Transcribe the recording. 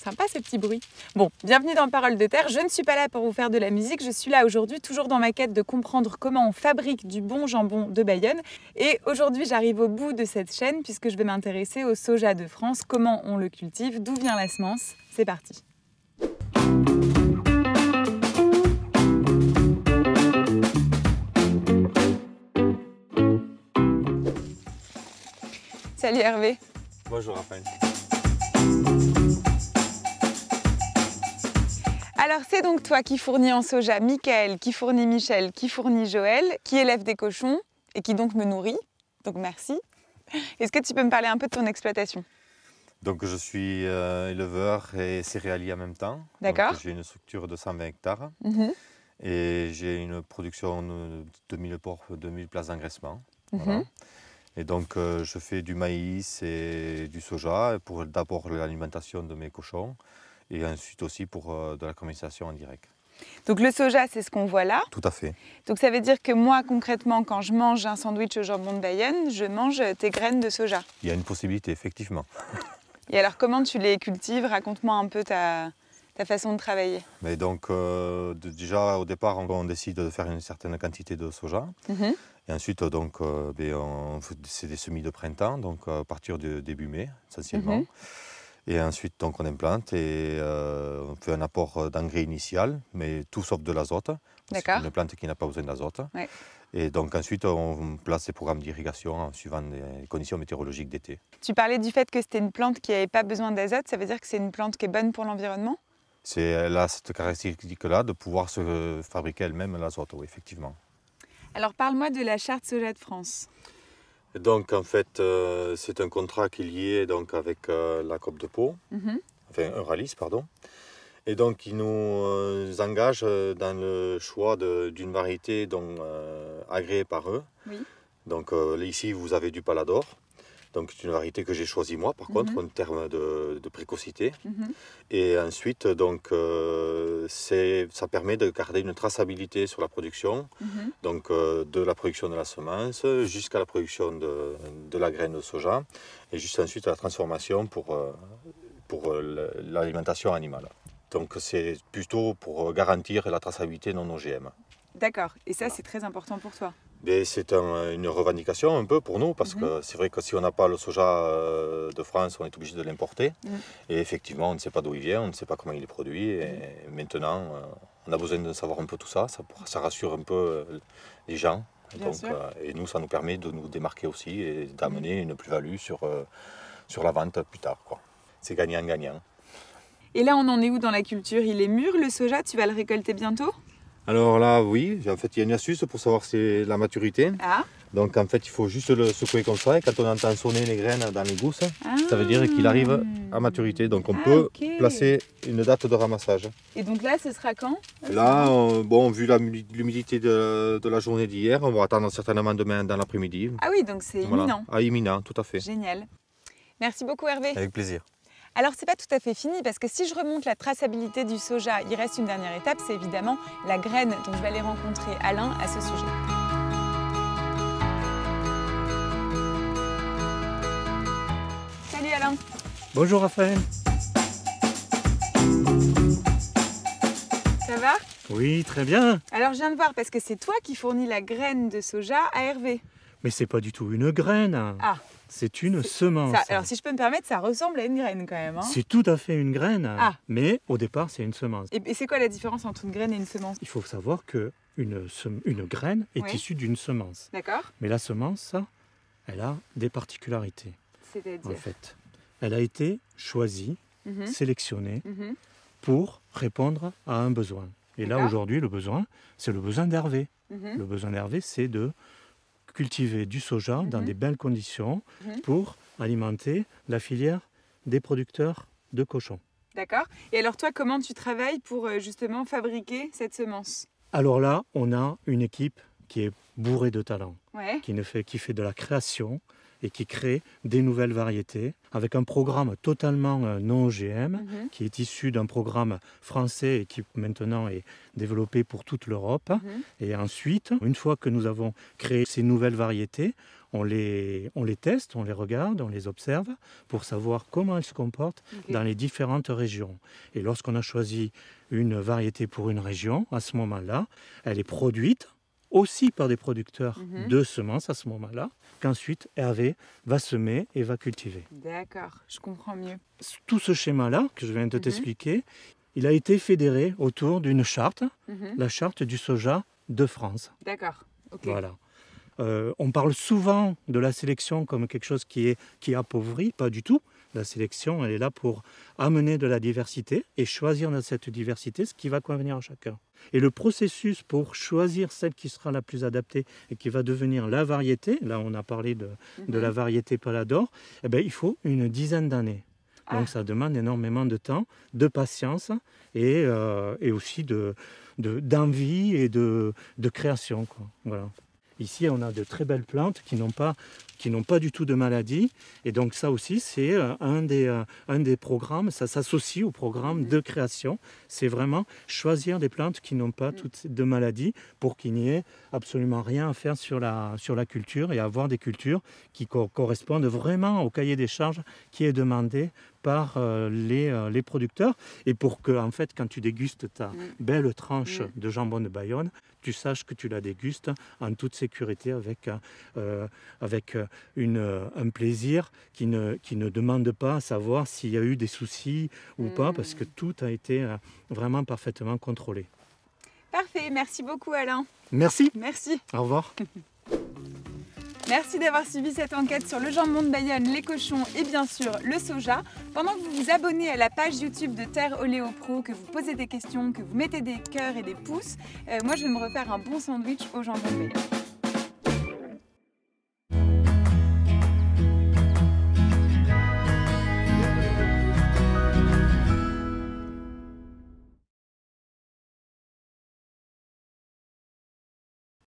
Sympa ces petits bruits. Bon, bienvenue dans Paroles de Terre. Je ne suis pas là pour vous faire de la musique, je suis là aujourd'hui toujours dans ma quête de comprendre comment on fabrique du bon jambon de Bayonne. Et aujourd'hui j'arrive au bout de cette chaîne puisque je vais m'intéresser au soja de France, comment on le cultive, d'où vient la semence. C'est parti. Salut Hervé. Bonjour Raphaël. Alors c'est donc toi qui fournis en soja Michael, qui fournit Michel, qui fournit Joël, qui élève des cochons et qui donc me nourrit. Donc merci. Est-ce que tu peux me parler un peu de ton exploitation? Donc je suis éleveur et céréalier en même temps. D'accord. J'ai une structure de 120 hectares et j'ai une production de 2000 porcs, 2000 places d'engraissement. Voilà. Et donc je fais du maïs et du soja pour d'abord l'alimentation de mes cochons et ensuite aussi pour de la commercialisation en direct. Donc le soja, c'est ce qu'on voit là. Tout à fait. Donc ça veut dire que moi, concrètement, quand je mange un sandwich au jambon de Bayonne, je mange tes graines de soja. Il y a une possibilité, effectivement. Et alors comment tu les cultives? Raconte-moi un peu ta façon de travailler. Mais donc déjà au départ, on décide de faire une certaine quantité de soja. Et ensuite, donc, c'est des semis de printemps, donc à partir du début mai, essentiellement. Et ensuite, donc, on implante et on fait un apport d'engrais initial, mais tout sauf de l'azote. C'est une plante qui n'a pas besoin d'azote. Ouais. Et donc ensuite, on place des programmes d'irrigation en suivant les conditions météorologiques d'été. Tu parlais du fait que c'était une plante qui n'avait pas besoin d'azote, ça veut dire que c'est une plante qui est bonne pour l'environnement? Elle a cette caractéristique-là de pouvoir se fabriquer elle-même l'azote, oui, effectivement. Alors parle-moi de la charte soja de France. Donc en fait, c'est un contrat qui est lié donc, avec la COP de Pau, enfin Euralis, pardon. Et donc il nous engage dans le choix d'une variété agréée par eux. Oui. Donc ici vous avez du Palador. Donc c'est une variété que j'ai choisie moi par contre en termes de précocité. Et ensuite donc ça permet de garder une traçabilité sur la production, donc de la production de la semence jusqu'à la production de la graine de soja et juste ensuite à la transformation pour l'alimentation animale. Donc c'est plutôt pour garantir la traçabilité non OGM. D'accord, et ça c'est très important pour toi? C'est une revendication un peu pour nous parce que c'est vrai que si on n'a pas le soja de France, on est obligé de l'importer. Et effectivement, on ne sait pas d'où il vient, on ne sait pas comment il est produit. Et maintenant, on a besoin de savoir un peu tout ça. Ça rassure un peu les gens. Et nous, ça nous permet de nous démarquer aussi et d'amener une plus-value sur la vente plus tard, quoi. C'est gagnant-gagnant. Et là, on en est où dans la culture? Il est mûr le soja? Tu vas le récolter bientôt? Alors là, oui, en fait, il y a une astuce pour savoir c'est la maturité. Donc en fait, il faut juste le secouer comme ça et quand on entend sonner les graines dans les gousses, ça veut dire qu'il arrive à maturité. Donc on peut placer une date de ramassage. Et donc là, ce sera quand? Là, bon, vu l'humidité de la journée d'hier, on va attendre certainement demain dans l'après-midi. Ah oui, donc c'est imminent. Ah, imminent, tout à fait. Génial. Merci beaucoup Hervé. Avec plaisir. Alors c'est pas tout à fait fini parce que si je remonte la traçabilité du soja, il reste une dernière étape, c'est évidemment la graine. Donc je vais aller rencontrer Alain à ce sujet. Salut Alain. Bonjour Raphaël. Ça va? Oui, très bien. Alors je viens de voir parce que c'est toi qui fournis la graine de soja à Hervé. Mais c'est pas du tout une graine. Ah. C'est une semence. Alors si je peux me permettre, ça ressemble à une graine quand même. C'est tout à fait une graine, mais au départ c'est une semence. Et c'est quoi la différence entre une graine et une semence? Il faut savoir qu'une graine est issue d'une semence. D'accord. Mais la semence, elle a des particularités. C'est-à-dire? En fait, elle a été choisie, sélectionnée pour répondre à un besoin. Et là aujourd'hui, le besoin, c'est le besoin d'Hervé. Le besoin d'Hervé, c'est de cultiver du soja dans des belles conditions pour alimenter la filière des producteurs de cochons. D'accord. Et alors toi, comment tu travailles pour justement fabriquer cette semence? Alors là, on a une équipe qui est bourrée de talent, qui fait de la création et qui crée des nouvelles variétés avec un programme totalement non OGM qui est issu d'un programme français et qui maintenant est développé pour toute l'Europe. Et ensuite, une fois que nous avons créé ces nouvelles variétés, on les teste, on les regarde, on les observe pour savoir comment elles se comportent dans les différentes régions. Et lorsqu'on a choisi une variété pour une région, à ce moment-là, elle est produite aussi par des producteurs de semences à ce moment-là, qu'ensuite Hervé va semer et va cultiver. D'accord, je comprends mieux. Tout ce schéma-là que je viens de t'expliquer, il a été fédéré autour d'une charte, la charte du soja de France. D'accord, ok. Voilà. On parle souvent de la sélection comme quelque chose qui appauvrit, pas du tout. La sélection, elle est là pour amener de la diversité et choisir dans cette diversité ce qui va convenir à chacun. Et le processus pour choisir celle qui sera la plus adaptée et qui va devenir la variété, là on a parlé de la variété Palador, eh bien, il faut une dizaine d'années. Donc ça demande énormément de temps, de patience et aussi d'envie et de création, quoi. Voilà. Ici, on a de très belles plantes qui n'ont pas du tout de maladie. Et donc ça aussi, c'est un des programmes, ça s'associe au programme de création. C'est vraiment choisir des plantes qui n'ont pas toutes de maladies pour qu'il n'y ait absolument rien à faire sur la culture et avoir des cultures qui correspondent vraiment au cahier des charges qui est demandé par les producteurs. Et pour que, en fait, quand tu dégustes ta belle tranche de jambon de Bayonne, tu saches que tu la dégustes en toute sécurité avec un plaisir qui ne demande pas à savoir s'il y a eu des soucis ou pas, parce que tout a été vraiment parfaitement contrôlé. Parfait, merci beaucoup Alain. Merci. Merci. Au revoir. Merci d'avoir suivi cette enquête sur le jambon de Bayonne, les cochons et bien sûr le soja. Pendant que vous vous abonnez à la page YouTube de Terre Oléo Pro, que vous posez des questions, que vous mettez des cœurs et des pouces, moi je vais me refaire un bon sandwich au jambon de Bayonne.